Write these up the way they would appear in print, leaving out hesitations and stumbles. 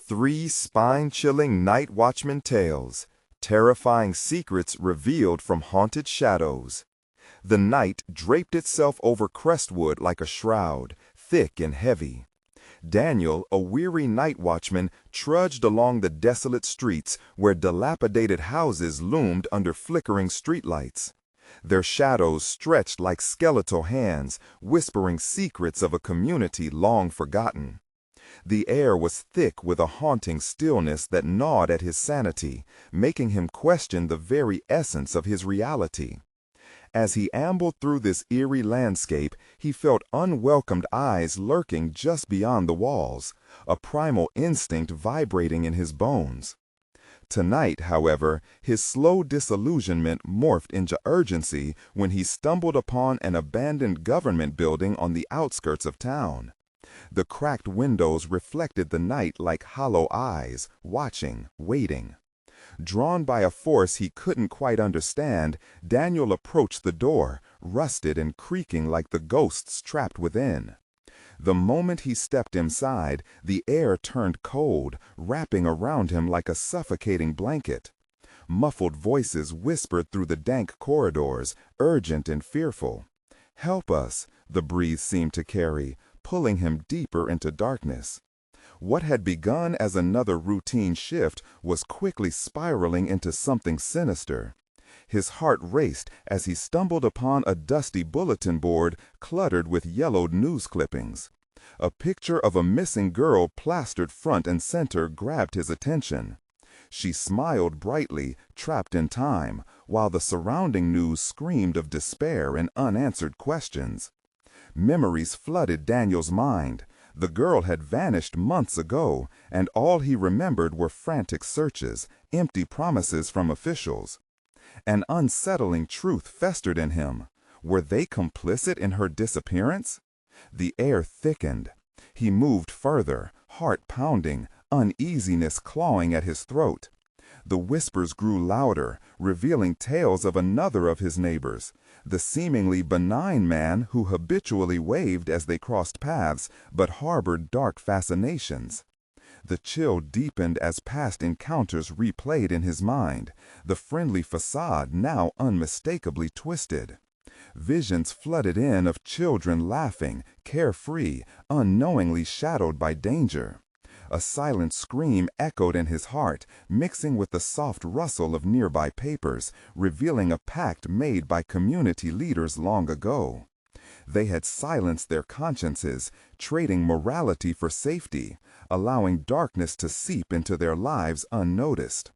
Three spine-chilling night watchman tales, terrifying secrets revealed from haunted shadows. The night draped itself over Crestwood like a shroud, thick and heavy. Daniel, a weary night watchman, trudged along the desolate streets where dilapidated houses loomed under flickering streetlights. Their shadows stretched like skeletal hands, whispering secrets of a community long forgotten. The air was thick with a haunting stillness that gnawed at his sanity, making him question the very essence of his reality. As he ambled through this eerie landscape, he felt unwelcomed eyes lurking just beyond the walls, a primal instinct vibrating in his bones. Tonight, however, his slow disillusionment morphed into urgency when he stumbled upon an abandoned government building on the outskirts of town. The cracked windows reflected the night like hollow eyes, watching, waiting. Drawn by a force he couldn't quite understand, Daniel approached the door, rusted and creaking like the ghosts trapped within. The moment he stepped inside, the air turned cold, wrapping around him like a suffocating blanket. Muffled voices whispered through the dank corridors, urgent and fearful. "Help us," the breeze seemed to carry, pulling him deeper into darkness. What had begun as another routine shift was quickly spiraling into something sinister. His heart raced as he stumbled upon a dusty bulletin board cluttered with yellowed news clippings. A picture of a missing girl plastered front and center grabbed his attention. She smiled brightly, trapped in time, while the surrounding news screamed of despair and unanswered questions. Memories flooded Daniel's mind. The girl had vanished months ago, and all he remembered were frantic searches, empty promises from officials. An unsettling truth festered in him. Were they complicit in her disappearance? The air thickened. He moved further, heart pounding, uneasiness clawing at his throat. The whispers grew louder, revealing tales of another of his neighbors, the seemingly benign man who habitually waved as they crossed paths, but harbored dark fascinations. The chill deepened as past encounters replayed in his mind, the friendly facade now unmistakably twisted. Visions flooded in of children laughing, carefree, unknowingly shadowed by danger. A silent scream echoed in his heart, mixing with the soft rustle of nearby papers, revealing a pact made by community leaders long ago. They had silenced their consciences, trading morality for safety, allowing darkness to seep into their lives unnoticed.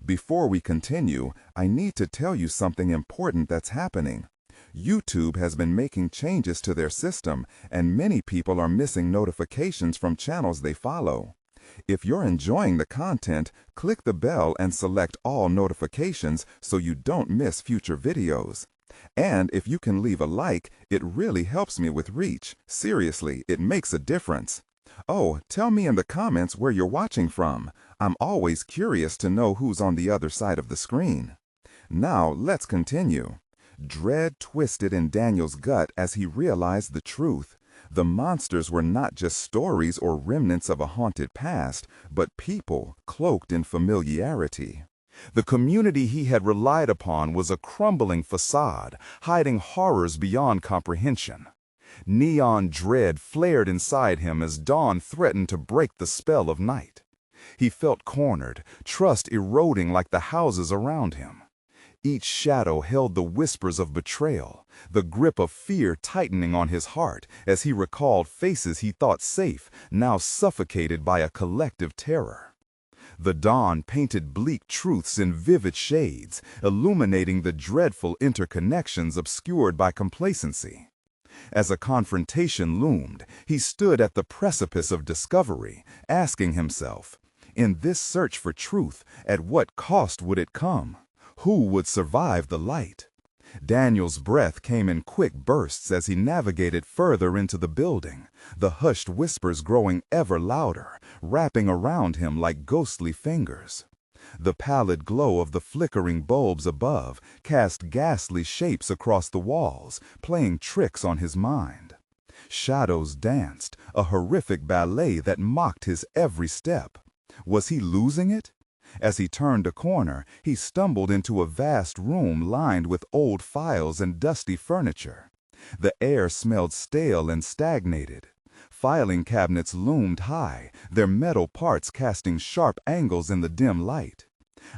Before we continue, I need to tell you something important that's happening. YouTube has been making changes to their system, and many people are missing notifications from channels they follow. If you're enjoying the content, click the bell and select all notifications so you don't miss future videos. And if you can leave a like, it really helps me with reach. Seriously, it makes a difference. Oh, tell me in the comments where you're watching from. I'm always curious to know who's on the other side of the screen. Now, let's continue. Dread twisted in Daniel's gut as he realized the truth. The monsters were not just stories or remnants of a haunted past, but people cloaked in familiarity. The community he had relied upon was a crumbling facade, hiding horrors beyond comprehension. Neon dread flared inside him as dawn threatened to break the spell of night. He felt cornered, trust eroding like the houses around him. Each shadow held the whispers of betrayal, the grip of fear tightening on his heart as he recalled faces he thought safe, now suffocated by a collective terror. The dawn painted bleak truths in vivid shades, illuminating the dreadful interconnections obscured by complacency. As a confrontation loomed, he stood at the precipice of discovery, asking himself, in this search for truth, at what cost would it come? Who would survive the light? Daniel's breath came in quick bursts as he navigated further into the building, the hushed whispers growing ever louder, wrapping around him like ghostly fingers. The pallid glow of the flickering bulbs above cast ghastly shapes across the walls, playing tricks on his mind. Shadows danced, a horrific ballet that mocked his every step. Was he losing it? As he turned a corner, he stumbled into a vast room lined with old files and dusty furniture. The air smelled stale and stagnated. Filing cabinets loomed high, their metal parts casting sharp angles in the dim light.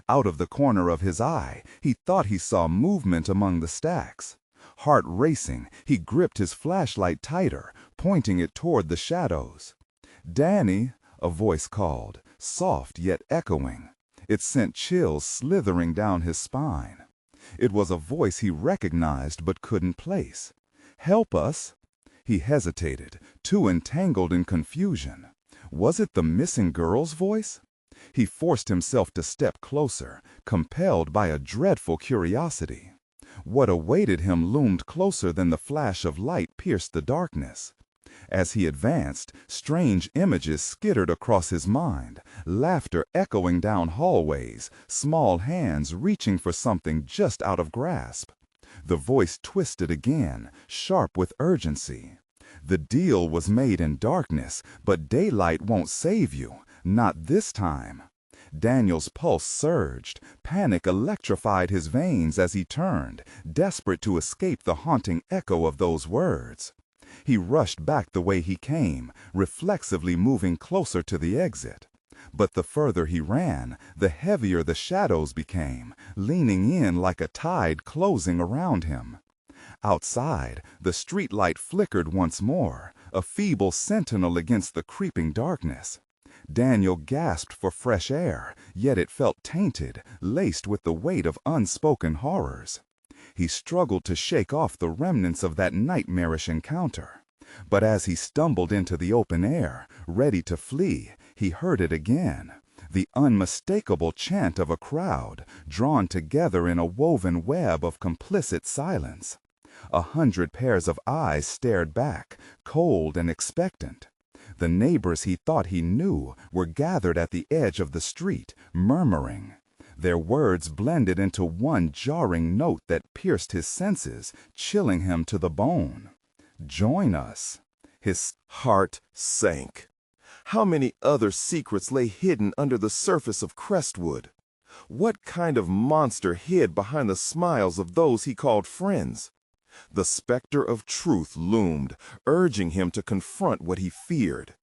Out of the corner of his eye, he thought he saw movement among the stacks. Heart racing, he gripped his flashlight tighter, pointing it toward the shadows. "Danny," a voice called, soft yet echoing. It sent chills slithering down his spine. It was a voice he recognized but couldn't place. "Help us." He hesitated, too entangled in confusion. Was it the missing girl's voice? He forced himself to step closer, compelled by a dreadful curiosity. What awaited him loomed closer than the flash of light pierced the darkness. As he advanced, strange images skittered across his mind, laughter echoing down hallways, small hands reaching for something just out of grasp. The voice twisted again, sharp with urgency. "The deal was made in darkness, but daylight won't save you, not this time." Daniel's pulse surged. Panic electrified his veins as he turned, desperate to escape the haunting echo of those words. He rushed back the way he came, reflexively moving closer to the exit. But the further he ran, the heavier the shadows became, leaning in like a tide closing around him. Outside, the streetlight flickered once more, a feeble sentinel against the creeping darkness. Daniel gasped for fresh air, yet it felt tainted, laced with the weight of unspoken horrors. He struggled to shake off the remnants of that nightmarish encounter. But as he stumbled into the open air, ready to flee, he heard it again. The unmistakable chant of a crowd, drawn together in a woven web of complicit silence. 100 pairs of eyes stared back, cold and expectant. The neighbors he thought he knew were gathered at the edge of the street, murmuring. Their words blended into one jarring note that pierced his senses, chilling him to the bone. "Join us." His heart sank. How many other secrets lay hidden under the surface of Crestwood? What kind of monster hid behind the smiles of those he called friends? The specter of truth loomed, urging him to confront what he feared.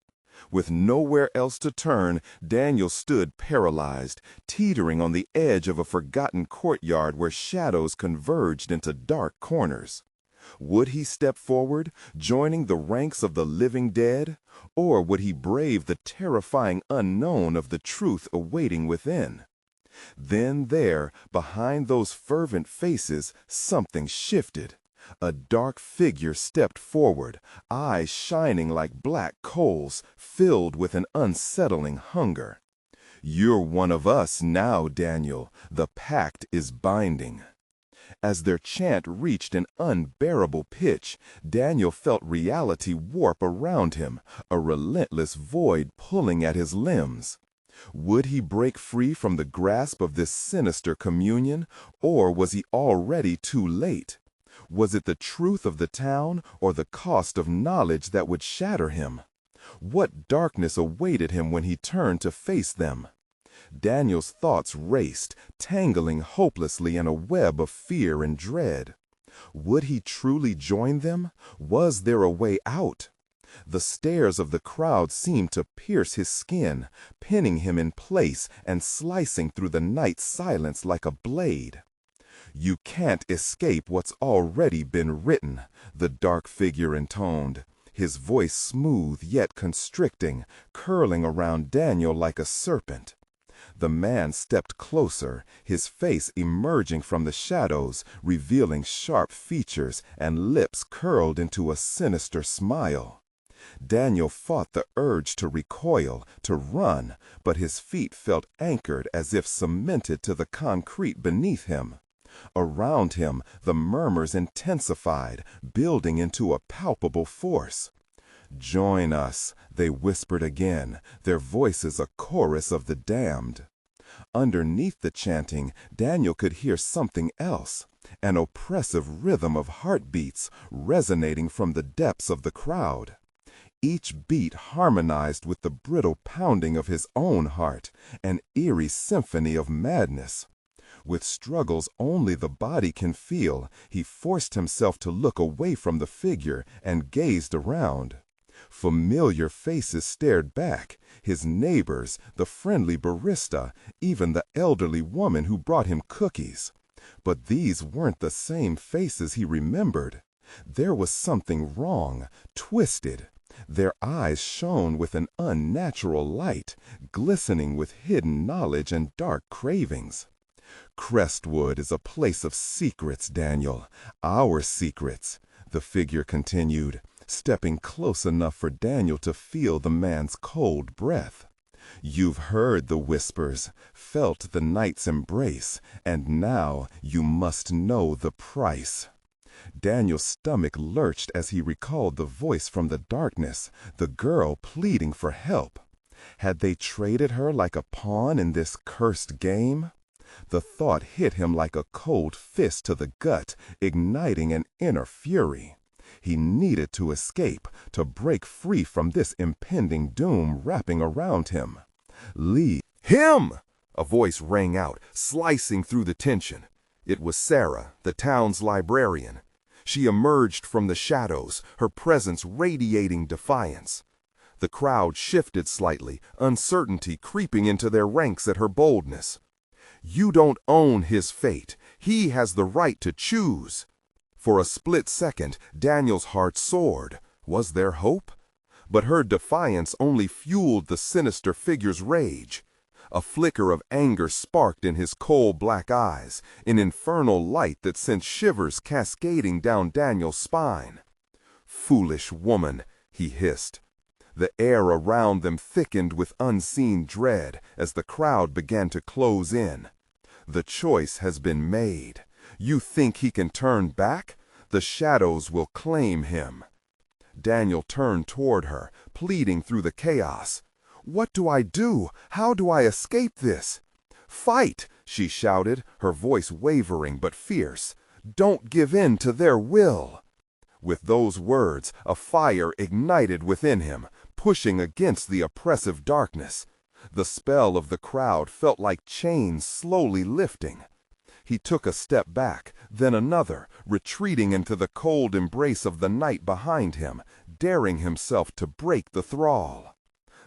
With nowhere else to turn, Daniel stood paralyzed, teetering on the edge of a forgotten courtyard where shadows converged into dark corners. Would he step forward, joining the ranks of the living dead, or would he brave the terrifying unknown of the truth awaiting within? Then there, behind those fervent faces, something shifted. A dark figure stepped forward, eyes shining like black coals, filled with an unsettling hunger. "You're one of us now, Daniel. The pact is binding." As their chant reached an unbearable pitch, Daniel felt reality warp around him, a relentless void pulling at his limbs. Would he break free from the grasp of this sinister communion, or was he already too late? Was it the truth of the town or the cost of knowledge that would shatter him? What darkness awaited him when he turned to face them? Daniel's thoughts raced, tangling hopelessly in a web of fear and dread. Would he truly join them? Was there a way out? The stares of the crowd seemed to pierce his skin, pinning him in place and slicing through the night silence like a blade. "You can't escape what's already been written," the dark figure intoned, his voice smooth yet constricting, curling around Daniel like a serpent. The man stepped closer, his face emerging from the shadows, revealing sharp features and lips curled into a sinister smile. Daniel fought the urge to recoil, to run, but his feet felt anchored as if cemented to the concrete beneath him. Around him, the murmurs intensified, building into a palpable force. "Join us," they whispered again, their voices a chorus of the damned. Underneath the chanting, Daniel could hear something else, an oppressive rhythm of heartbeats resonating from the depths of the crowd. Each beat harmonized with the brittle pounding of his own heart, an eerie symphony of madness. With struggles only the body can feel, he forced himself to look away from the figure and gazed around. Familiar faces stared back, his neighbors, the friendly barista, even the elderly woman who brought him cookies. But these weren't the same faces he remembered. There was something wrong, twisted. Their eyes shone with an unnatural light, glistening with hidden knowledge and dark cravings. "Crestwood is a place of secrets, Daniel. Our secrets," the figure continued, stepping close enough for Daniel to feel the man's cold breath. "You've heard the whispers, felt the night's embrace, and now you must know the price." Daniel's stomach lurched as he recalled the voice from the darkness, the girl pleading for help. Had they traded her like a pawn in this cursed game? The thought hit him like a cold fist to the gut, igniting an inner fury. He needed to escape, to break free from this impending doom wrapping around him. "Leave him!" A voice rang out, slicing through the tension. It was Sarah, the town's librarian. She emerged from the shadows, her presence radiating defiance. The crowd shifted slightly, uncertainty creeping into their ranks at her boldness. "You don't own his fate. He has the right to choose." For a split second, Daniel's heart soared. Was there hope? But her defiance only fueled the sinister figure's rage. A flicker of anger sparked in his coal-black eyes, an infernal light that sent shivers cascading down Daniel's spine. "Foolish woman," he hissed. The air around them thickened with unseen dread as the crowd began to close in. "The choice has been made. You think he can turn back? The shadows will claim him." Daniel turned toward her, pleading through the chaos. "What do I do? How do I escape this?" "Fight!" she shouted, her voice wavering but fierce. "Don't give in to their will." With those words, a fire ignited within him, pushing against the oppressive darkness. The spell of the crowd felt like chains slowly lifting. He took a step back, then another, retreating into the cold embrace of the night behind him, daring himself to break the thrall.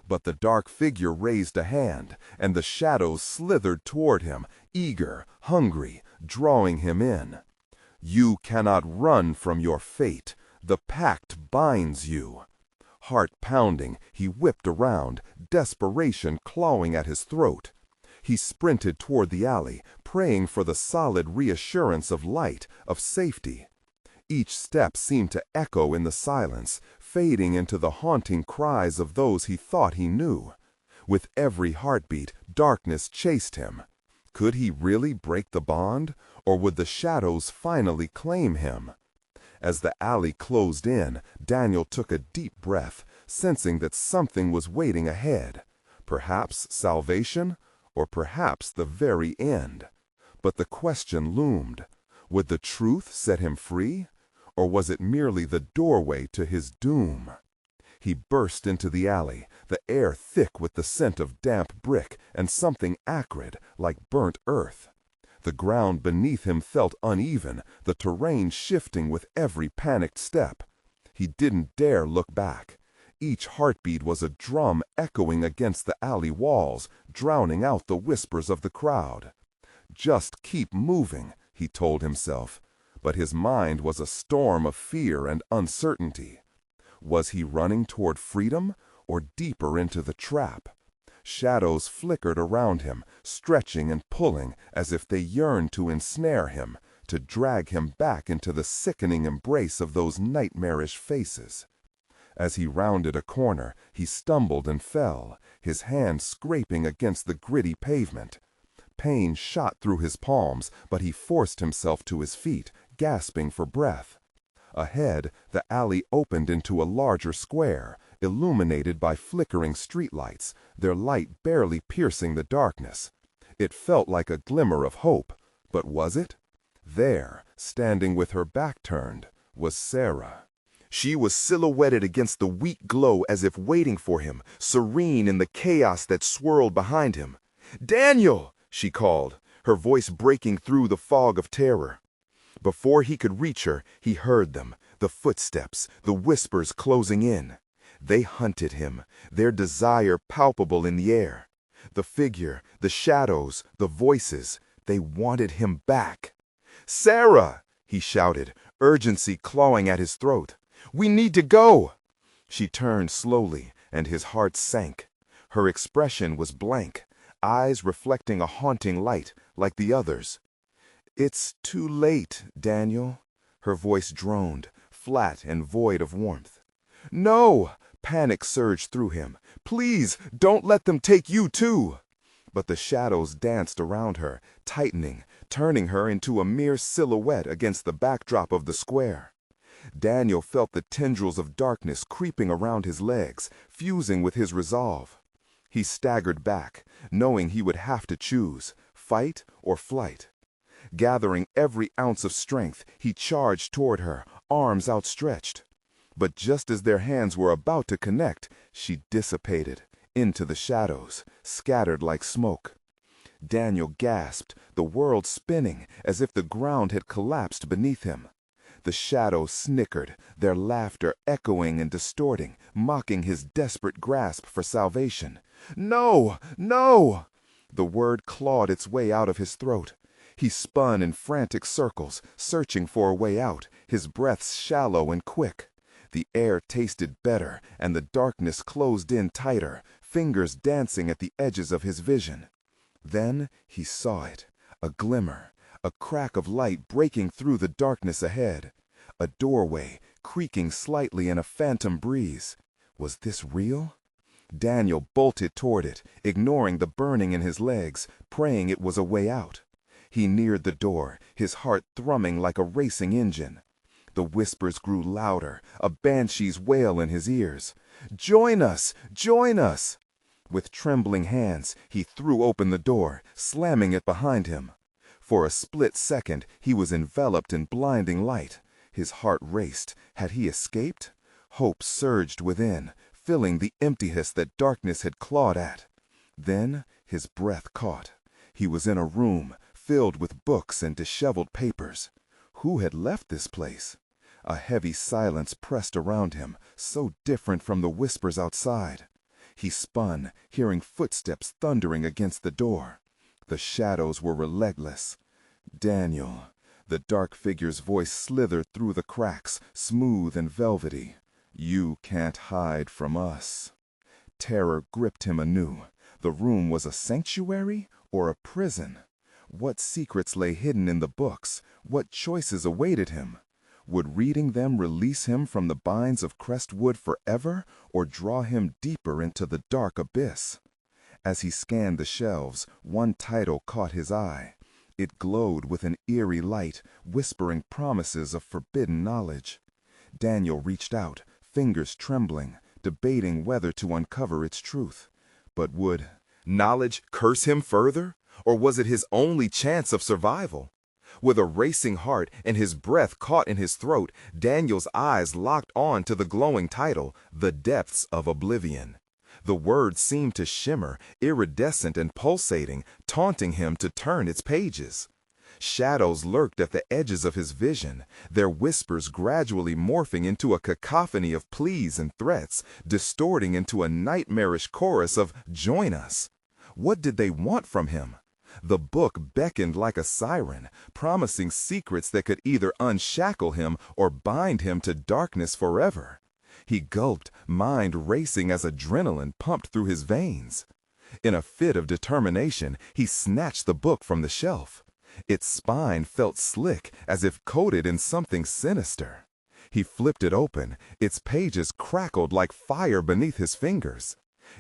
But the dark figure raised a hand, and the shadows slithered toward him, eager, hungry, drawing him in. "You cannot run from your fate. The pact binds you." Heart pounding, he whipped around, desperation clawing at his throat. He sprinted toward the alley, praying for the solid reassurance of light, of safety. Each step seemed to echo in the silence, fading into the haunting cries of those he thought he knew. With every heartbeat, darkness chased him. Could he really break the bond, or would the shadows finally claim him? As the alley closed in, Daniel took a deep breath, sensing that something was waiting ahead. Perhaps salvation, or perhaps the very end. But the question loomed. Would the truth set him free? Or was it merely the doorway to his doom? He burst into the alley, the air thick with the scent of damp brick and something acrid, like burnt earth. The ground beneath him felt uneven, the terrain shifting with every panicked step. He didn't dare look back. Each heartbeat was a drum echoing against the alley walls, drowning out the whispers of the crowd. Just keep moving, he told himself, but his mind was a storm of fear and uncertainty. Was he running toward freedom or deeper into the trap? Shadows flickered around him, stretching and pulling as if they yearned to ensnare him, to drag him back into the sickening embrace of those nightmarish faces. As he rounded a corner, he stumbled and fell, his hand scraping against the gritty pavement. Pain shot through his palms, but he forced himself to his feet, gasping for breath. Ahead, the alley opened into a larger square, illuminated by flickering streetlights, their light barely piercing the darkness. It felt like a glimmer of hope, but was it? There, standing with her back turned, was Sarah. She was silhouetted against the weak glow as if waiting for him, serene in the chaos that swirled behind him. "Daniel!" she called, her voice breaking through the fog of terror. Before he could reach her, he heard them, the footsteps, the whispers closing in. They hunted him, their desire palpable in the air. The figure, the shadows, the voices, they wanted him back. "Sarah!" he shouted, urgency clawing at his throat. "We need to go!" She turned slowly, and his heart sank. Her expression was blank, eyes reflecting a haunting light, like the others. "It's too late, Daniel," her voice droned, flat and void of warmth. "No!" Panic surged through him. "Please, don't let them take you too!" But the shadows danced around her, tightening, turning her into a mere silhouette against the backdrop of the square. Daniel felt the tendrils of darkness creeping around his legs, fusing with his resolve. He staggered back, knowing he would have to choose, fight or flight. Gathering every ounce of strength, he charged toward her, arms outstretched. But just as their hands were about to connect, she dissipated into the shadows, scattered like smoke. Daniel gasped, the world spinning as if the ground had collapsed beneath him. The shadows snickered, their laughter echoing and distorting, mocking his desperate grasp for salvation. "No! No!" The word clawed its way out of his throat. He spun in frantic circles, searching for a way out, his breaths shallow and quick. The air tasted better, and the darkness closed in tighter, fingers dancing at the edges of his vision. Then he saw it, a glimmer, a crack of light breaking through the darkness ahead. A doorway, creaking slightly in a phantom breeze. Was this real? Daniel bolted toward it, ignoring the burning in his legs, praying it was a way out. He neared the door, his heart thrumming like a racing engine. The whispers grew louder, a banshee's wail in his ears. "Join us! Join us!" With trembling hands, he threw open the door, slamming it behind him. For a split second, he was enveloped in blinding light. His heart raced. Had he escaped? Hope surged within, filling the emptiness that darkness had clawed at. Then his breath caught. He was in a room filled with books and disheveled papers. Who had left this place? A heavy silence pressed around him, so different from the whispers outside. He spun, hearing footsteps thundering against the door. The shadows were relentless. "Daniel." The dark figure's voice slithered through the cracks, smooth and velvety. "You can't hide from us." Terror gripped him anew. The room was a sanctuary or a prison? What secrets lay hidden in the books? What choices awaited him? Would reading them release him from the binds of Crestwood forever, or draw him deeper into the dark abyss? As he scanned the shelves, one title caught his eye. It glowed with an eerie light, whispering promises of forbidden knowledge. Daniel reached out, fingers trembling, debating whether to uncover its truth. But would knowledge curse him further, or was it his only chance of survival? With a racing heart and his breath caught in his throat, Daniel's eyes locked on to the glowing title, "The Depths of Oblivion." The words seemed to shimmer, iridescent and pulsating, taunting him to turn its pages. Shadows lurked at the edges of his vision, their whispers gradually morphing into a cacophony of pleas and threats, distorting into a nightmarish chorus of "Join us." What did they want from him? The book beckoned like a siren, promising secrets that could either unshackle him or bind him to darkness forever. He gulped, mind racing as adrenaline pumped through his veins. In a fit of determination, he snatched the book from the shelf. Its spine felt slick, as if coated in something sinister. He flipped it open, its pages crackled like fire beneath his fingers.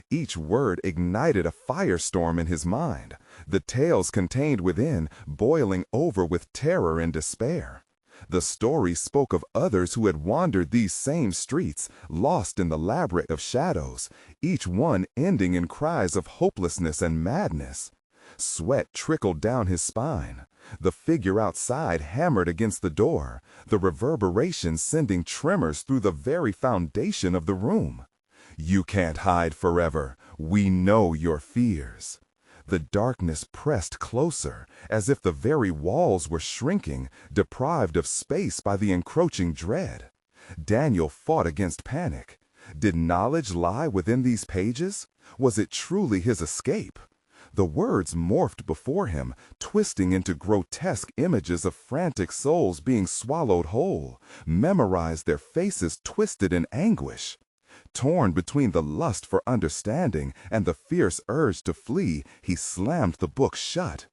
Each word ignited a firestorm in his mind, the tales contained within boiling over with terror and despair. The story spoke of others who had wandered these same streets, lost in the labyrinth of shadows, each one ending in cries of hopelessness and madness. Sweat trickled down his spine. The figure outside hammered against the door, the reverberation sending tremors through the very foundation of the room. "You can't hide forever. We know your fears." The darkness pressed closer, as if the very walls were shrinking, deprived of space by the encroaching dread. Daniel fought against panic. Did knowledge lie within these pages? Was it truly his escape? The words morphed before him, twisting into grotesque images of frantic souls being swallowed whole, memorized, their faces twisted in anguish. Torn between the lust for understanding and the fierce urge to flee, he slammed the book shut.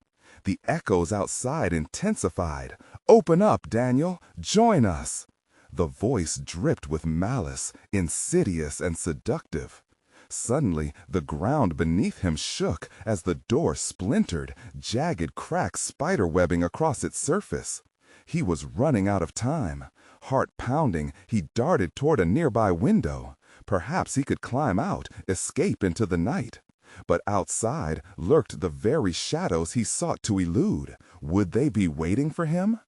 The echoes outside intensified. "Open up, Daniel! Join us!" The voice dripped with malice, insidious and seductive. Suddenly, the ground beneath him shook as the door splintered, jagged cracks spiderwebbing across its surface. He was running out of time. Heart pounding, he darted toward a nearby window. Perhaps he could climb out, escape into the night. But outside lurked the very shadows he sought to elude. Would they be waiting for him?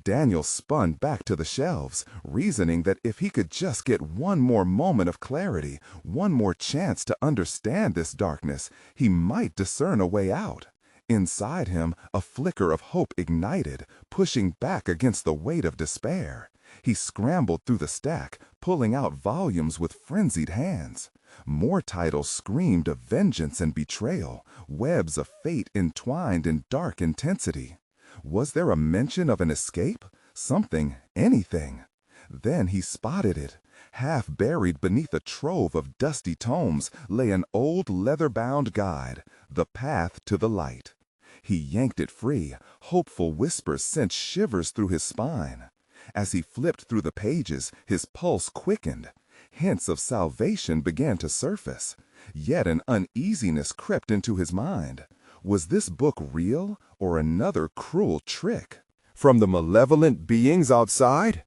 Daniel spun back to the shelves, reasoning that if he could just get one more moment of clarity, one more chance to understand this darkness, he might discern a way out. Inside him, a flicker of hope ignited, pushing back against the weight of despair. He scrambled through the stack, pulling out volumes with frenzied hands. More titles screamed of vengeance and betrayal, webs of fate entwined in dark intensity. Was there a mention of an escape? Something, anything. Then he spotted it. Half buried beneath a trove of dusty tomes lay an old leather-bound guide, The Path to the Light. He yanked it free. Hopeful whispers sent shivers through his spine. As he flipped through the pages, his pulse quickened. Hints of salvation began to surface. Yet an uneasiness crept into his mind. Was this book real or another cruel trick? From the malevolent beings outside?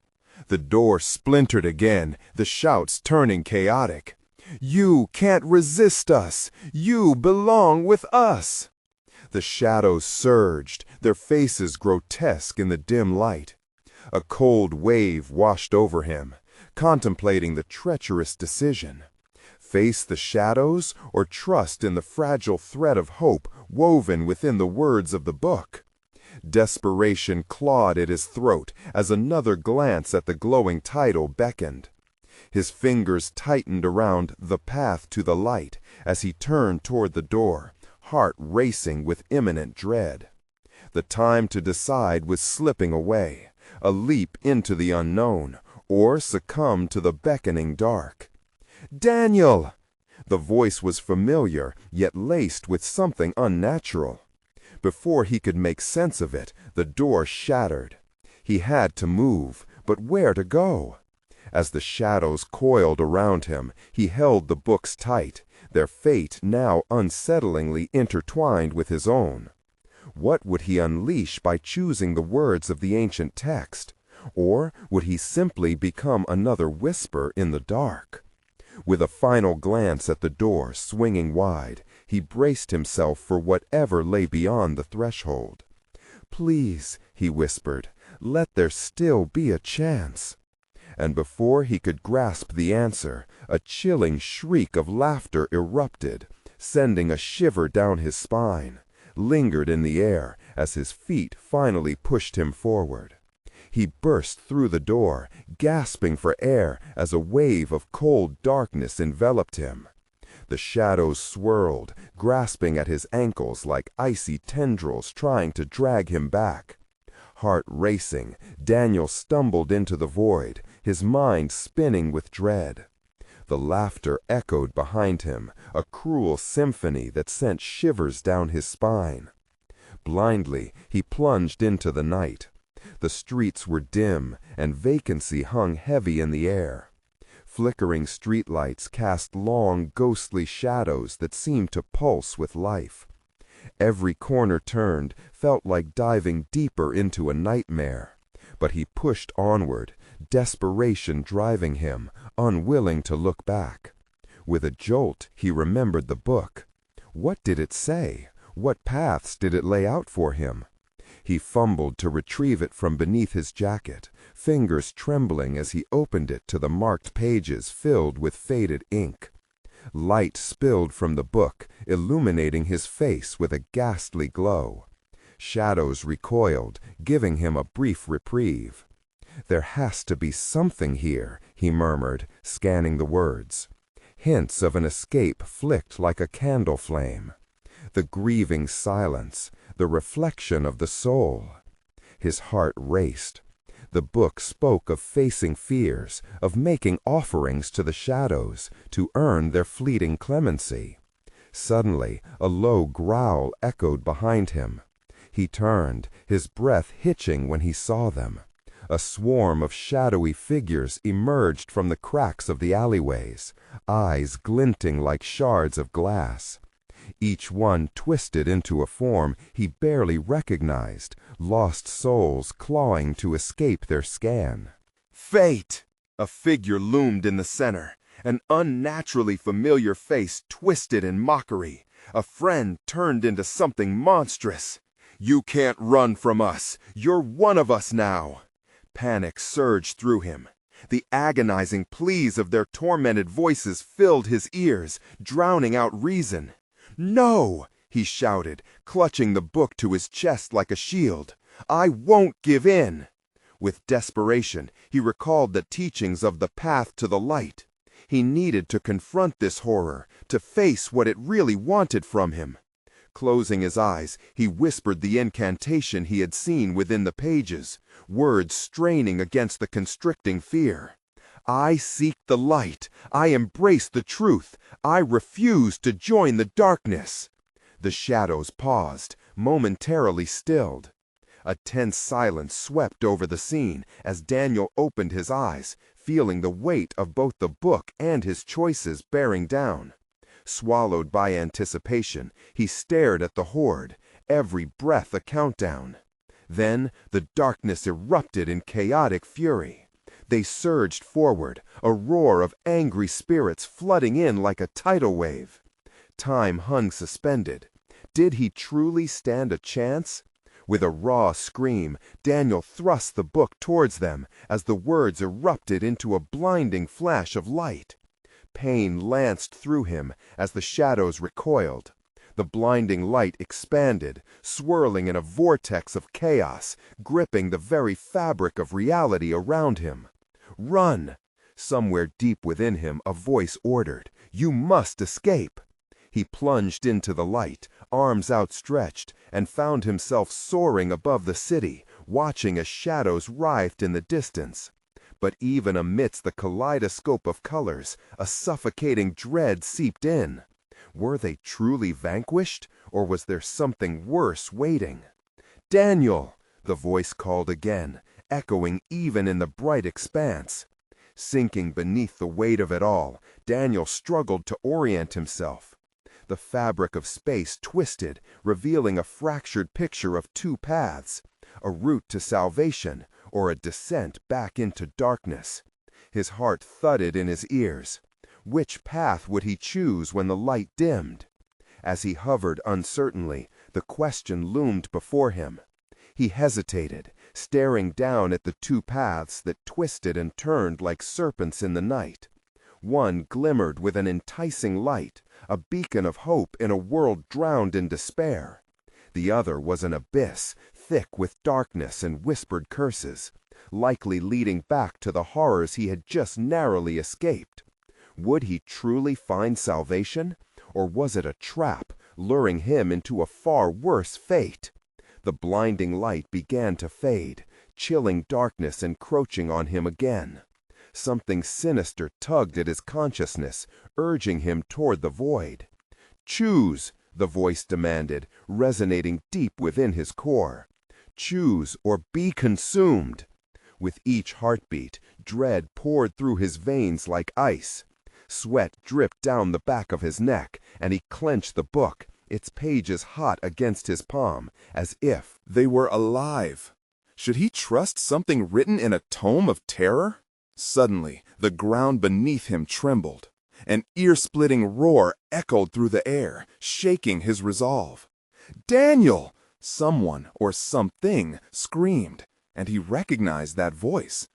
The door splintered again, the shouts turning chaotic. "You can't resist us! You belong with us!" The shadows surged, their faces grotesque in the dim light. A cold wave washed over him, contemplating the treacherous decision. Face the shadows or trust in the fragile thread of hope woven within the words of the book? Desperation clawed at his throat as another glance at the glowing title beckoned. His fingers tightened around The Path to the Light as he turned toward the door, heart racing with imminent dread. The time to decide was slipping away, a leap into the unknown, or succumb to the beckoning dark. "Daniel!" The voice was familiar, yet laced with something unnatural. Before he could make sense of it, the door shattered. He had to move, but where to go? As the shadows coiled around him, he held the books tight, their fate now unsettlingly intertwined with his own. What would he unleash by choosing the words of the ancient text? Or would he simply become another whisper in the dark? With a final glance at the door swinging wide, he braced himself for whatever lay beyond the threshold. "Please," he whispered, "let there still be a chance." And before he could grasp the answer, a chilling shriek of laughter erupted, sending a shiver down his spine, lingered in the air as his feet finally pushed him forward. He burst through the door, gasping for air as a wave of cold darkness enveloped him. The shadows swirled, grasping at his ankles like icy tendrils trying to drag him back. Heart racing, Daniel stumbled into the void, his mind spinning with dread. The laughter echoed behind him, a cruel symphony that sent shivers down his spine. Blindly, he plunged into the night. The streets were dim, and vacancy hung heavy in the air. Flickering streetlights cast long, ghostly shadows that seemed to pulse with life. Every corner turned felt like diving deeper into a nightmare. But he pushed onward, desperation driving him, unwilling to look back. With a jolt, he remembered the book. What did it say? What paths did it lay out for him? He fumbled to retrieve it from beneath his jacket, fingers trembling as he opened it to the marked pages filled with faded ink. Light spilled from the book, illuminating his face with a ghastly glow. Shadows recoiled, giving him a brief reprieve. "There has to be something here," he murmured, scanning the words. Hints of an escape flicked like a candle flame. The grieving silence, the reflection of the soul. His heart raced. The book spoke of facing fears, of making offerings to the shadows, to earn their fleeting clemency. Suddenly, a low growl echoed behind him. He turned, his breath hitching when he saw them. A swarm of shadowy figures emerged from the cracks of the alleyways, eyes glinting like shards of glass. Each one twisted into a form he barely recognized, lost souls clawing to escape their scan. "Fate!" A figure loomed in the center, an unnaturally familiar face twisted in mockery. A friend turned into something monstrous. "You can't run from us. You're one of us now." Panic surged through him. The agonizing pleas of their tormented voices filled his ears, drowning out reason. "No!" he shouted, clutching the book to his chest like a shield. "I won't give in!" With desperation, he recalled the teachings of the path to the light. He needed to confront this horror, to face what it really wanted from him. Closing his eyes, he whispered the incantation he had seen within the pages, words straining against the constricting fear. "I seek the light. I embrace the truth. I refuse to join the darkness." The shadows paused, momentarily stilled. A tense silence swept over the scene as Daniel opened his eyes, feeling the weight of both the book and his choices bearing down. Swallowed by anticipation, he stared at the horde, every breath a countdown. Then the darkness erupted in chaotic fury. They surged forward, a roar of angry spirits flooding in like a tidal wave. Time hung suspended. Did he truly stand a chance? With a raw scream, Daniel thrust the book towards them as the words erupted into a blinding flash of light. Pain lanced through him as the shadows recoiled. The blinding light expanded, swirling in a vortex of chaos, gripping the very fabric of reality around him. "Run!" Somewhere deep within him a voice ordered. "You must escape!" He plunged into the light, arms outstretched, and found himself soaring above the city, watching as shadows writhed in the distance. But even amidst the kaleidoscope of colors, a suffocating dread seeped in. Were they truly vanquished, or was there something worse waiting? "Daniel!" the voice called again, echoing even in the bright expanse. Sinking beneath the weight of it all, Daniel struggled to orient himself. The fabric of space twisted, revealing a fractured picture of two paths, a route to salvation or a descent back into darkness. His heart thudded in his ears. Which path would he choose when the light dimmed? As he hovered uncertainly, the question loomed before him. He hesitated, staring down at the two paths that twisted and turned like serpents in the night. One glimmered with an enticing light, a beacon of hope in a world drowned in despair. The other was an abyss, thick with darkness and whispered curses, likely leading back to the horrors he had just narrowly escaped. Would he truly find salvation, or was it a trap, luring him into a far worse fate? The blinding light began to fade, chilling darkness encroaching on him again. Something sinister tugged at his consciousness, urging him toward the void. "Choose," the voice demanded, resonating deep within his core. "Choose or be consumed." With each heartbeat, dread poured through his veins like ice. Sweat dripped down the back of his neck, and he clenched the book, its pages hot against his palm, as if they were alive. Should he trust something written in a tome of terror? Suddenly, the ground beneath him trembled. An ear-splitting roar echoed through the air, shaking his resolve. "Daniel!" Someone or something screamed, and he recognized that voice.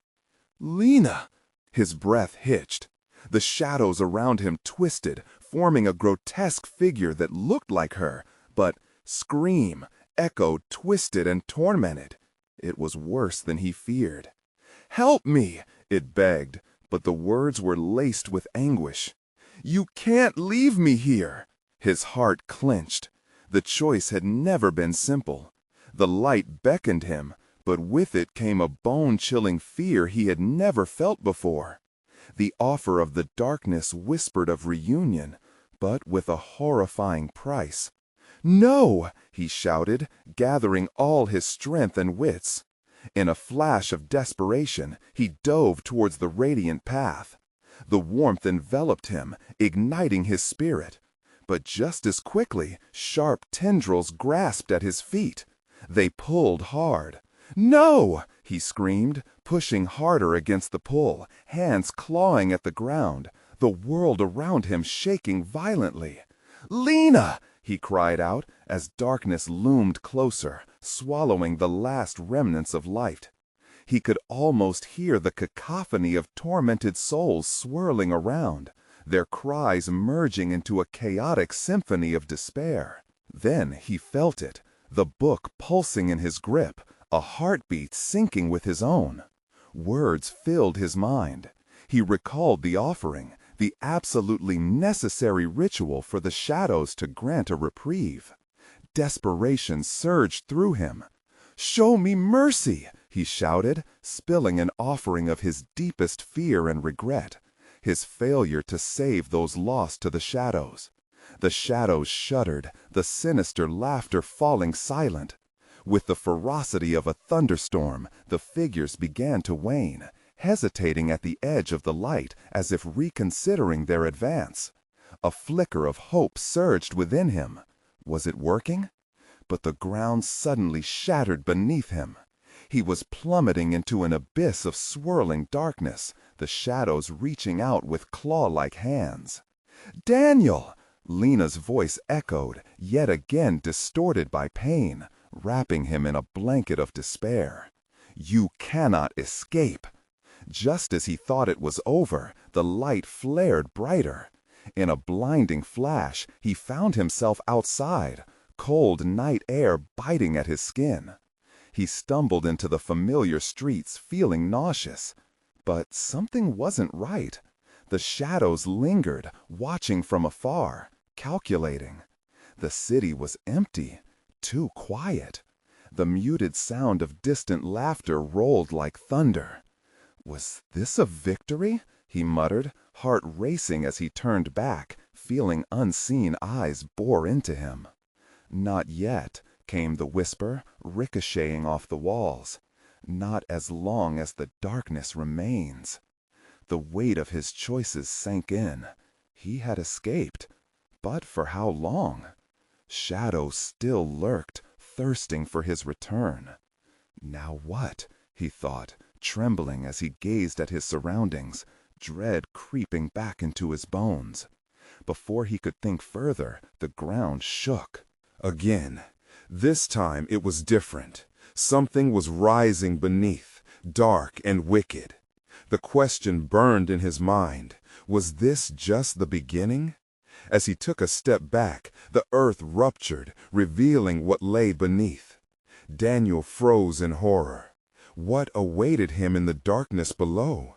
Lena! His breath hitched. The shadows around him twisted, forming a grotesque figure that looked like her, but scream, echoed, twisted, and tormented. It was worse than he feared. "Help me!" it begged, but the words were laced with anguish. "You can't leave me here!" His heart clenched. The choice had never been simple. The light beckoned him, but with it came a bone-chilling fear he had never felt before. The offer of the darkness whispered of reunion, but with a horrifying price. "No!" he shouted, gathering all his strength and wits. In a flash of desperation, he dove towards the radiant path. The warmth enveloped him, igniting his spirit. But just as quickly, sharp tendrils grasped at his feet. They pulled hard. "No!" he screamed, pushing harder against the pull, hands clawing at the ground, the world around him shaking violently. "Lena!" he cried out as darkness loomed closer, swallowing the last remnants of light. He could almost hear the cacophony of tormented souls swirling around, their cries merging into a chaotic symphony of despair. Then he felt it, the book pulsing in his grip, a heartbeat syncing with his own. Words filled his mind. He recalled the offering, the absolutely necessary ritual for the shadows to grant a reprieve. Desperation surged through him. "Show me mercy!" he shouted, spilling an offering of his deepest fear and regret, his failure to save those lost to the shadows. The shadows shuddered, the sinister laughter falling silent. With the ferocity of a thunderstorm, the figures began to wane, hesitating at the edge of the light as if reconsidering their advance. A flicker of hope surged within him. Was it working? But the ground suddenly shattered beneath him. He was plummeting into an abyss of swirling darkness, the shadows reaching out with claw-like hands. "Daniel!" Lena's voice echoed, yet again distorted by pain, wrapping him in a blanket of despair. "You cannot escape!" Just as he thought it was over, the light flared brighter. In a blinding flash, he found himself outside, cold night air biting at his skin. He stumbled into the familiar streets, feeling nauseous. But something wasn't right. The shadows lingered, watching from afar, calculating. The city was empty, too quiet. The muted sound of distant laughter rolled like thunder. Was this a victory? He muttered, heart racing as he turned back, feeling unseen eyes bore into him. "Not yet," came the whisper, ricocheting off the walls. "Not as long as the darkness remains." The weight of his choices sank in. He had escaped. But for how long? Shadows still lurked, thirsting for his return. Now what? He thought, trembling as he gazed at his surroundings, dread creeping back into his bones. Before he could think further, the ground shook. Again. This time it was different. Something was rising beneath, dark and wicked. The question burned in his mind. Was this just the beginning? As he took a step back, the earth ruptured, revealing what lay beneath. Daniel froze in horror. What awaited him in the darkness below?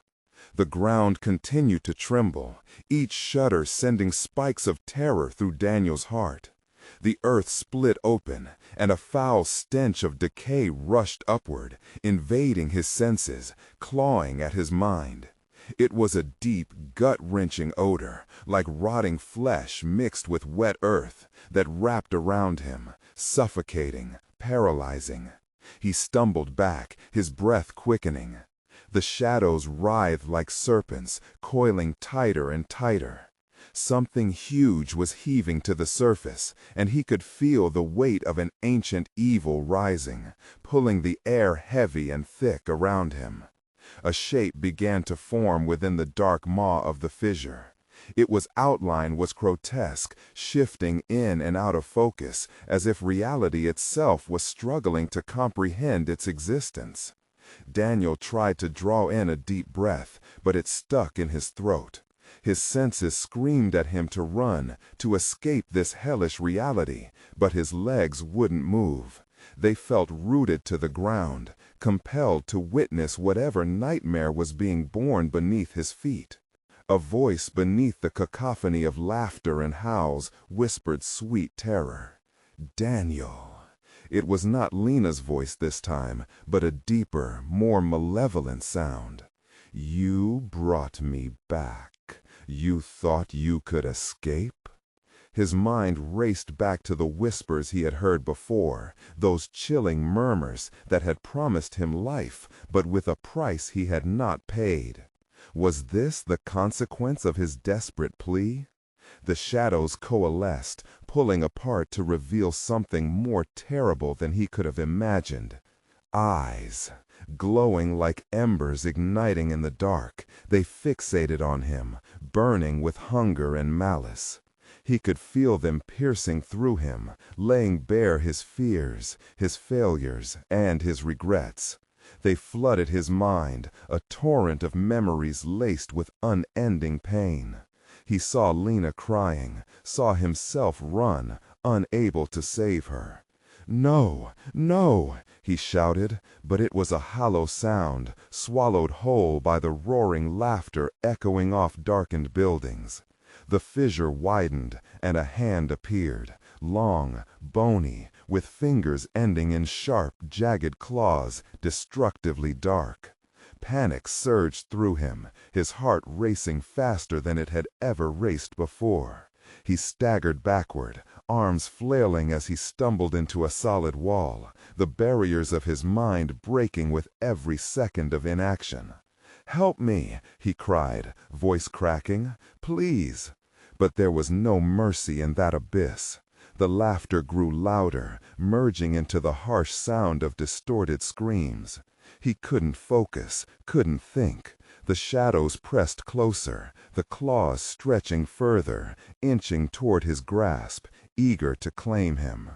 The ground continued to tremble, each shudder sending spikes of terror through Daniel's heart. The earth split open, and a foul stench of decay rushed upward, invading his senses, clawing at his mind. It was a deep, gut-wrenching odor, like rotting flesh mixed with wet earth, that wrapped around him, suffocating, paralyzing. He stumbled back, his breath quickening. The shadows writhed like serpents, coiling tighter and tighter. Something huge was heaving to the surface, and he could feel the weight of an ancient evil rising, pulling the air heavy and thick around him. A shape began to form within the dark maw of the fissure. Its outline was grotesque, shifting in and out of focus, as if reality itself was struggling to comprehend its existence. Daniel tried to draw in a deep breath, but it stuck in his throat. His senses screamed at him to run, to escape this hellish reality, but his legs wouldn't move. They felt rooted to the ground, compelled to witness whatever nightmare was being born beneath his feet. A voice beneath the cacophony of laughter and howls whispered sweet terror. "Daniel." It was not Lena's voice this time, but a deeper, more malevolent sound. "You brought me back. You thought you could escape?" His mind raced back to the whispers he had heard before, those chilling murmurs that had promised him life, but with a price he had not paid. Was this the consequence of his desperate plea? The shadows coalesced, pulling apart to reveal something more terrible than he could have imagined. Eyes, glowing like embers igniting in the dark, they fixated on him, burning with hunger and malice. He could feel them piercing through him, laying bare his fears, his failures, and his regrets. They flooded his mind, a torrent of memories laced with unending pain. He saw Lena crying, saw himself run, unable to save her. "No, no," he shouted, but it was a hollow sound, swallowed whole by the roaring laughter echoing off darkened buildings. The fissure widened, and a hand appeared, long, bony, with fingers ending in sharp, jagged claws, destructively dark. Panic surged through him, his heart racing faster than it had ever raced before. He staggered backward, arms flailing as he stumbled into a solid wall, the barriers of his mind breaking with every second of inaction. "Help me," he cried, voice cracking. "Please." But there was no mercy in that abyss. The laughter grew louder, merging into the harsh sound of distorted screams. He couldn't focus, couldn't think. The shadows pressed closer, the claws stretching further, inching toward his grasp, eager to claim him.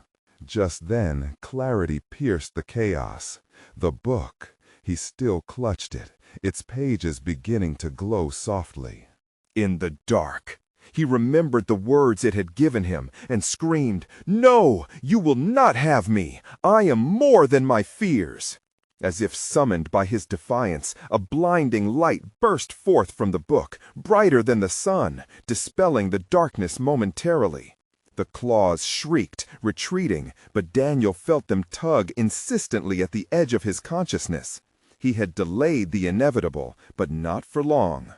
Just then, clarity pierced the chaos. The book. He still clutched it, its pages beginning to glow softly. In the dark, he remembered the words it had given him and screamed, "No, you will not have me! I am more than my fears!" As if summoned by his defiance, a blinding light burst forth from the book, brighter than the sun, dispelling the darkness momentarily. The claws shrieked, retreating, but Daniel felt them tug insistently at the edge of his consciousness. He had delayed the inevitable, but not for long.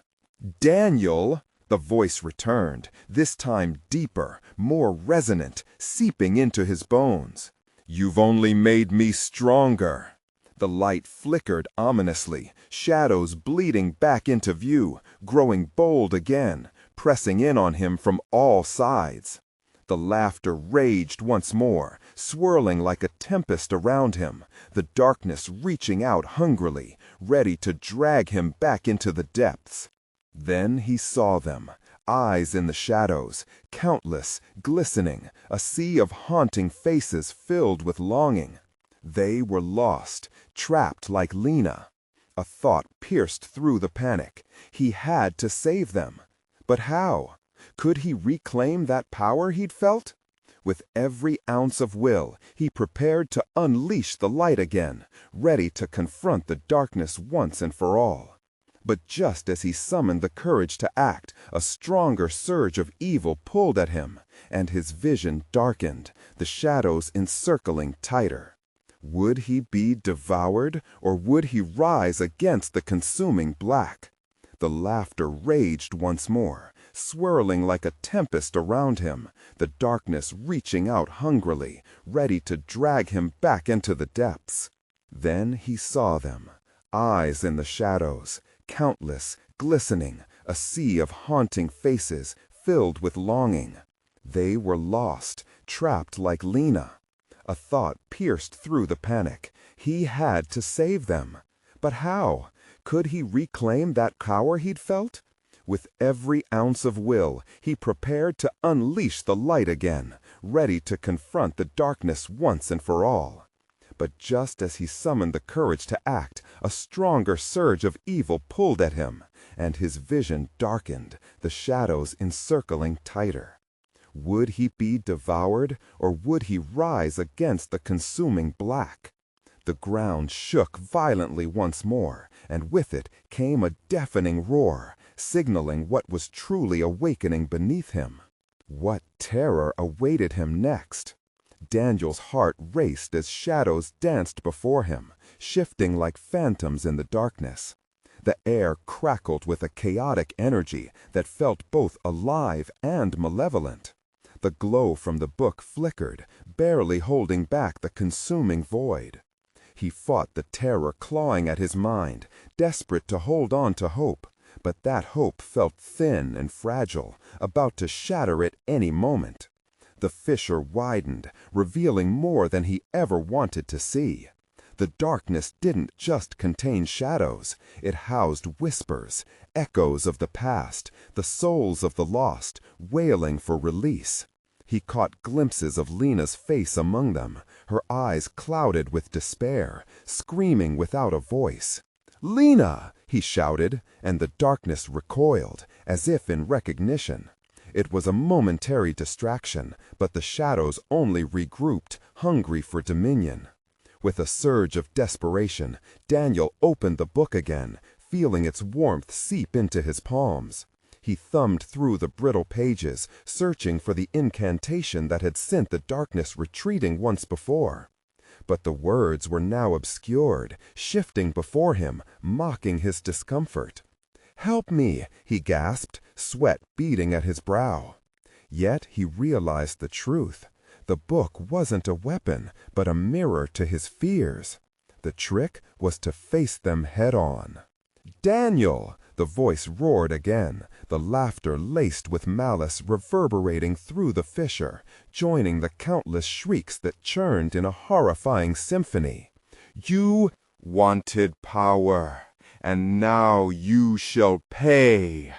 "Daniel!" The voice returned, this time deeper, more resonant, seeping into his bones. "You've only made me stronger." The light flickered ominously, shadows bleeding back into view, growing bold again, pressing in on him from all sides. The laughter raged once more, swirling like a tempest around him, the darkness reaching out hungrily, ready to drag him back into the depths. Then he saw them, eyes in the shadows, countless, glistening, a sea of haunting faces filled with longing. They were lost, trapped like Lena. A thought pierced through the panic. He had to save them. But how? Could he reclaim that power he'd felt? With every ounce of will, he prepared to unleash the light again, ready to confront the darkness once and for all. But just as he summoned the courage to act, a stronger surge of evil pulled at him, and his vision darkened, the shadows encircling tighter. Would he be devoured, or would he rise against the consuming black? The laughter raged once more, swirling like a tempest around him, the darkness reaching out hungrily, ready to drag him back into the depths. Then he saw them, eyes in the shadows, countless, glistening, a sea of haunting faces filled with longing. They were lost, trapped like Lena. A thought pierced through the panic. He had to save them. But how? Could he reclaim that power he'd felt? With every ounce of will, he prepared to unleash the light again, ready to confront the darkness once and for all. But just as he summoned the courage to act, a stronger surge of evil pulled at him, and his vision darkened, the shadows encircling tighter. Would he be devoured, or would he rise against the consuming black? The ground shook violently once more, and with it came a deafening roar, signaling what was truly awakening beneath him. What terror awaited him next? Daniel's heart raced as shadows danced before him, shifting like phantoms in the darkness. The air crackled with a chaotic energy that felt both alive and malevolent. The glow from the book flickered, barely holding back the consuming void. He fought the terror clawing at his mind, desperate to hold on to hope, but that hope felt thin and fragile, about to shatter at any moment. The fissure widened, revealing more than he ever wanted to see. The darkness didn't just contain shadows, it housed whispers, echoes of the past, the souls of the lost, wailing for release. He caught glimpses of Lena's face among them, her eyes clouded with despair, screaming without a voice. "Lena!" he shouted, and the darkness recoiled, as if in recognition. It was a momentary distraction, but the shadows only regrouped, hungry for dominion. With a surge of desperation, Daniel opened the book again, feeling its warmth seep into his palms. He thumbed through the brittle pages, searching for the incantation that had sent the darkness retreating once before. But the words were now obscured, shifting before him, mocking his discomfort. "Help me," he gasped, sweat beading at his brow. Yet he realized the truth. The book wasn't a weapon, but a mirror to his fears. The trick was to face them head on. "Daniel!" The voice roared again, the laughter laced with malice reverberating through the fissure, joining the countless shrieks that churned in a horrifying symphony. "You wanted power, and now you shall pay."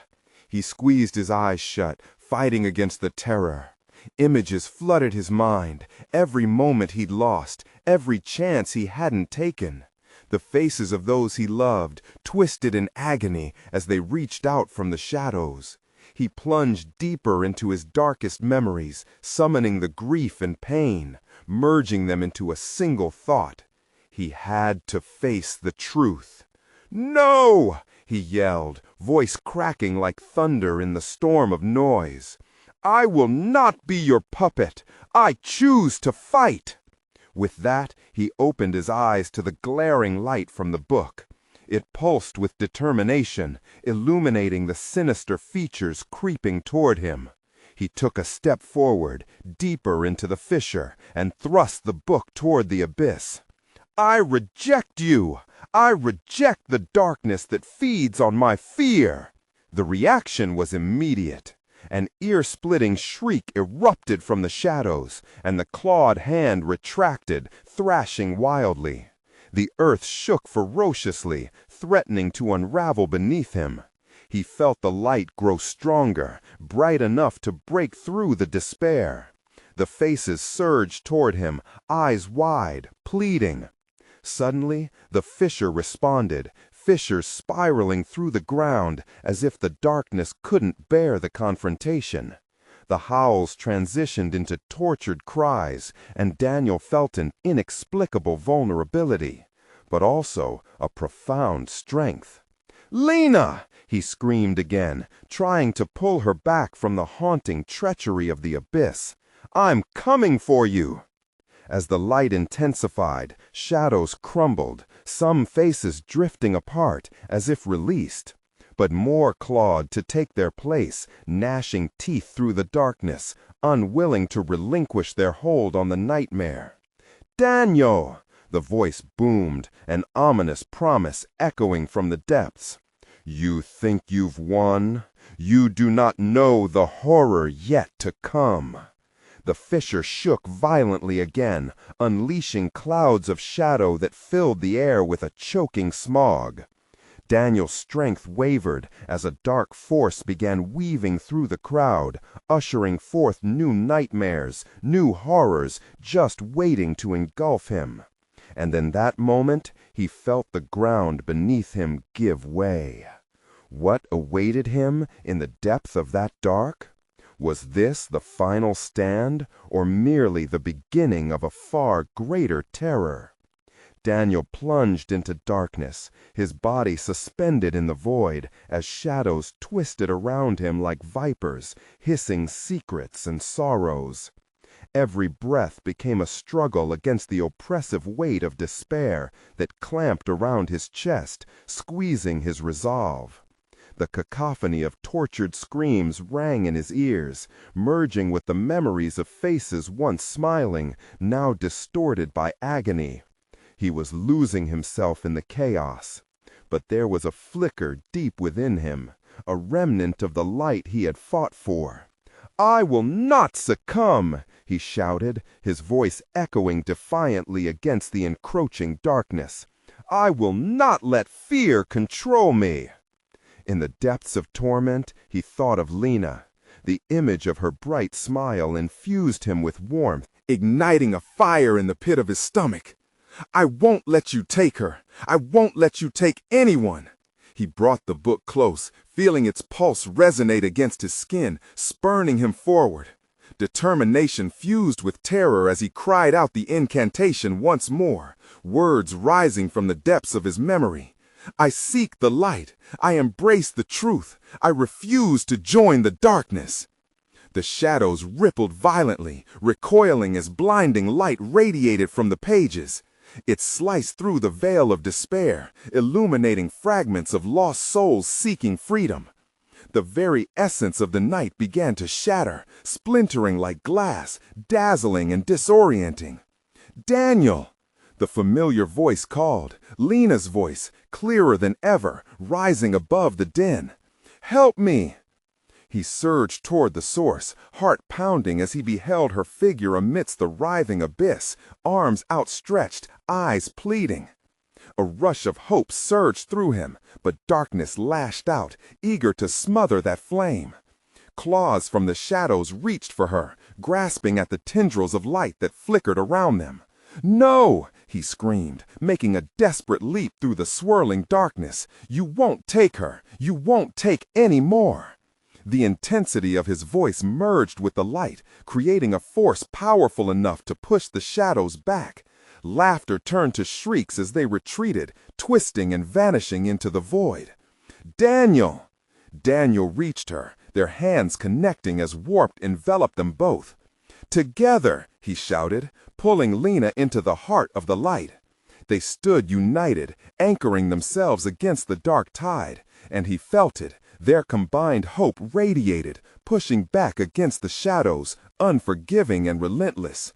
He squeezed his eyes shut, fighting against the terror. Images flooded his mind, every moment he'd lost, every chance he hadn't taken. The faces of those he loved, twisted in agony as they reached out from the shadows. He plunged deeper into his darkest memories, summoning the grief and pain, merging them into a single thought. He had to face the truth. "No!" he yelled, voice cracking like thunder in the storm of noise. "I will not be your puppet. I choose to fight." With that, he opened his eyes to the glaring light from the book. It pulsed with determination, illuminating the sinister features creeping toward him. He took a step forward, deeper into the fissure, and thrust the book toward the abyss. "I reject you! I reject the darkness that feeds on my fear!" The reaction was immediate. An ear-splitting shriek erupted from the shadows, and the clawed hand retracted, thrashing wildly. The earth shook ferociously, threatening to unravel beneath him. He felt the light grow stronger, bright enough to break through the despair. The faces surged toward him, eyes wide, pleading. Suddenly, the fissure responded, fissures spiraling through the ground as if the darkness couldn't bear the confrontation. The howls transitioned into tortured cries, and Daniel felt an inexplicable vulnerability, but also a profound strength. "Lena!" he screamed again, trying to pull her back from the haunting treachery of the abyss. "I'm coming for you!" As the light intensified, shadows crumbled, some faces drifting apart as if released. But more clawed to take their place, gnashing teeth through the darkness, unwilling to relinquish their hold on the nightmare. "Daniel!" The voice boomed, an ominous promise echoing from the depths. "You think you've won? You do not know the horror yet to come." The fissure shook violently again, unleashing clouds of shadow that filled the air with a choking smog. Daniel's strength wavered as a dark force began weaving through the crowd, ushering forth new nightmares, new horrors, just waiting to engulf him. And in that moment, he felt the ground beneath him give way. What awaited him in the depth of that dark? Was this the final stand, or merely the beginning of a far greater terror? Daniel plunged into darkness, his body suspended in the void as shadows twisted around him like vipers, hissing secrets and sorrows. Every breath became a struggle against the oppressive weight of despair that clamped around his chest, squeezing his resolve. The cacophony of tortured screams rang in his ears, merging with the memories of faces once smiling, now distorted by agony. He was losing himself in the chaos. But there was a flicker deep within him, a remnant of the light he had fought for. "I will not succumb!" he shouted, his voice echoing defiantly against the encroaching darkness. "I will not let fear control me!" In the depths of torment, he thought of Lena. The image of her bright smile infused him with warmth, igniting a fire in the pit of his stomach. "I won't let you take her. I won't let you take anyone." He brought the book close, feeling its pulse resonate against his skin, spurning him forward. Determination fused with terror as he cried out the incantation once more, words rising from the depths of his memory. "I seek the light. I embrace the truth. I refuse to join the darkness." The shadows rippled violently, recoiling as blinding light radiated from the pages. It sliced through the veil of despair, illuminating fragments of lost souls seeking freedom. The very essence of the night began to shatter, splintering like glass, dazzling and disorienting. "Daniel!" The familiar voice called, Lena's voice, clearer than ever, rising above the din. "Help me!" He surged toward the source, heart pounding as he beheld her figure amidst the writhing abyss, arms outstretched, eyes pleading. A rush of hope surged through him, but darkness lashed out, eager to smother that flame. Claws from the shadows reached for her, grasping at the tendrils of light that flickered around them. "No!" he screamed, making a desperate leap through the swirling darkness. "You won't take her! You won't take any more!" The intensity of his voice merged with the light, creating a force powerful enough to push the shadows back. Laughter turned to shrieks as they retreated, twisting and vanishing into the void. "Daniel!" Daniel reached her, their hands connecting as warmth enveloped them both. "Together!" he shouted, pulling Lena into the heart of the light. They stood united, anchoring themselves against the dark tide, and he felt it. Their combined hope radiated, pushing back against the shadows, unforgiving and relentless.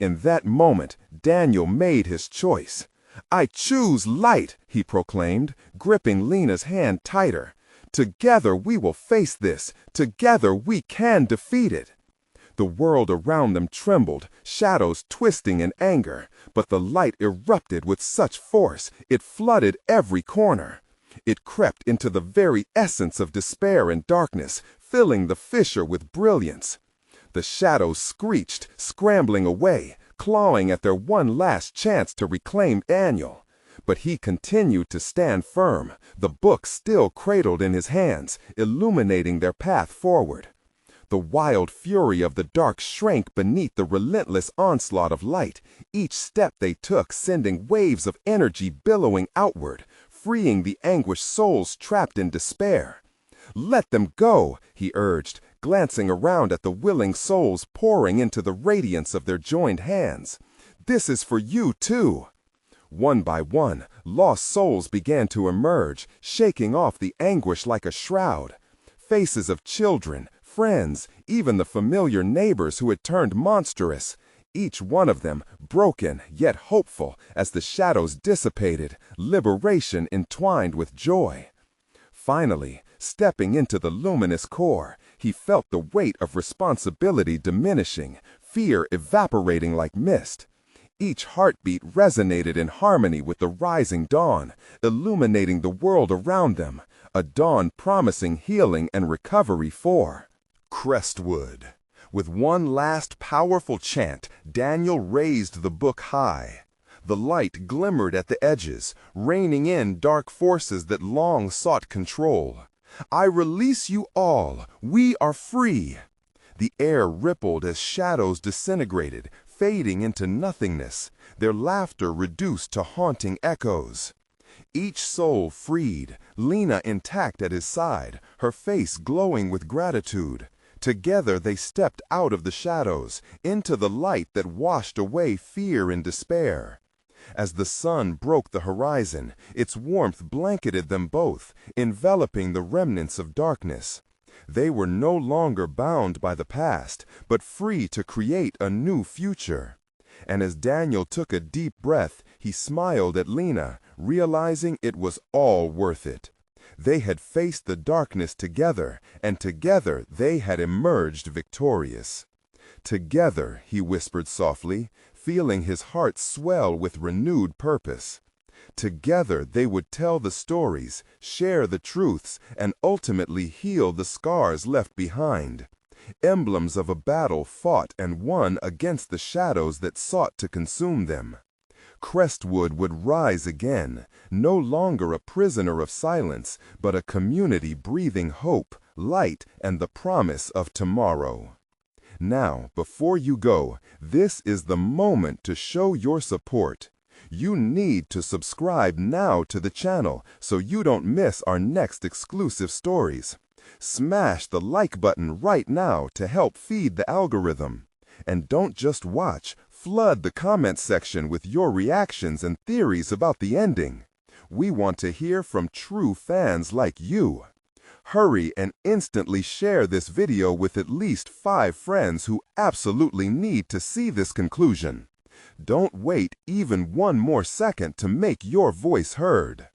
In that moment, Daniel made his choice. "I choose light," he proclaimed, gripping Lena's hand tighter. "Together we will face this. Together we can defeat it." The world around them trembled, shadows twisting in anger, but the light erupted with such force it flooded every corner. It crept into the very essence of despair and darkness, filling the fissure with brilliance. The shadows screeched, scrambling away, clawing at their one last chance to reclaim Daniel. But he continued to stand firm, the book still cradled in his hands, illuminating their path forward. The wild fury of the dark shrank beneath the relentless onslaught of light, each step they took sending waves of energy billowing outward, freeing the anguished souls trapped in despair. "Let them go," he urged, glancing around at the willing souls pouring into the radiance of their joined hands. "This is for you, too." One by one, lost souls began to emerge, shaking off the anguish like a shroud. Faces of children, friends, even the familiar neighbors who had turned monstrous, each one of them broken yet hopeful as the shadows dissipated, liberation entwined with joy. Finally, stepping into the luminous core, he felt the weight of responsibility diminishing, fear evaporating like mist. Each heartbeat resonated in harmony with the rising dawn, illuminating the world around them, a dawn promising healing and recovery for Crestwood. With one last powerful chant, Daniel raised the book high. The light glimmered at the edges, reining in dark forces that long sought control. I release you all. We are free. The air rippled as shadows disintegrated, fading into nothingness, their laughter reduced to haunting echoes. Each soul freed, Lena intact at his side, her face glowing with gratitude. Together they stepped out of the shadows, into the light that washed away fear and despair. As the sun broke the horizon, its warmth blanketed them both, enveloping the remnants of darkness. They were no longer bound by the past, but free to create a new future. And as Daniel took a deep breath, he smiled at Lena, realizing it was all worth it. They had faced the darkness together, and together they had emerged victorious. Together, he whispered softly, feeling his heart swell with renewed purpose. Together they would tell the stories, share the truths, and ultimately heal the scars left behind. Emblems of a battle fought and won against the shadows that sought to consume them. Crestwood would rise again, no longer a prisoner of silence, but a community breathing hope, light, and the promise of tomorrow. Now, before you go, this is the moment to show your support. You need to subscribe now to the channel so you don't miss our next exclusive stories. Smash the like button right now to help feed the algorithm. And don't just watch, flood the comment section with your reactions and theories about the ending. We want to hear from true fans like you. Hurry and instantly share this video with at least 5 friends who absolutely need to see this conclusion. Don't wait even one more second to make your voice heard.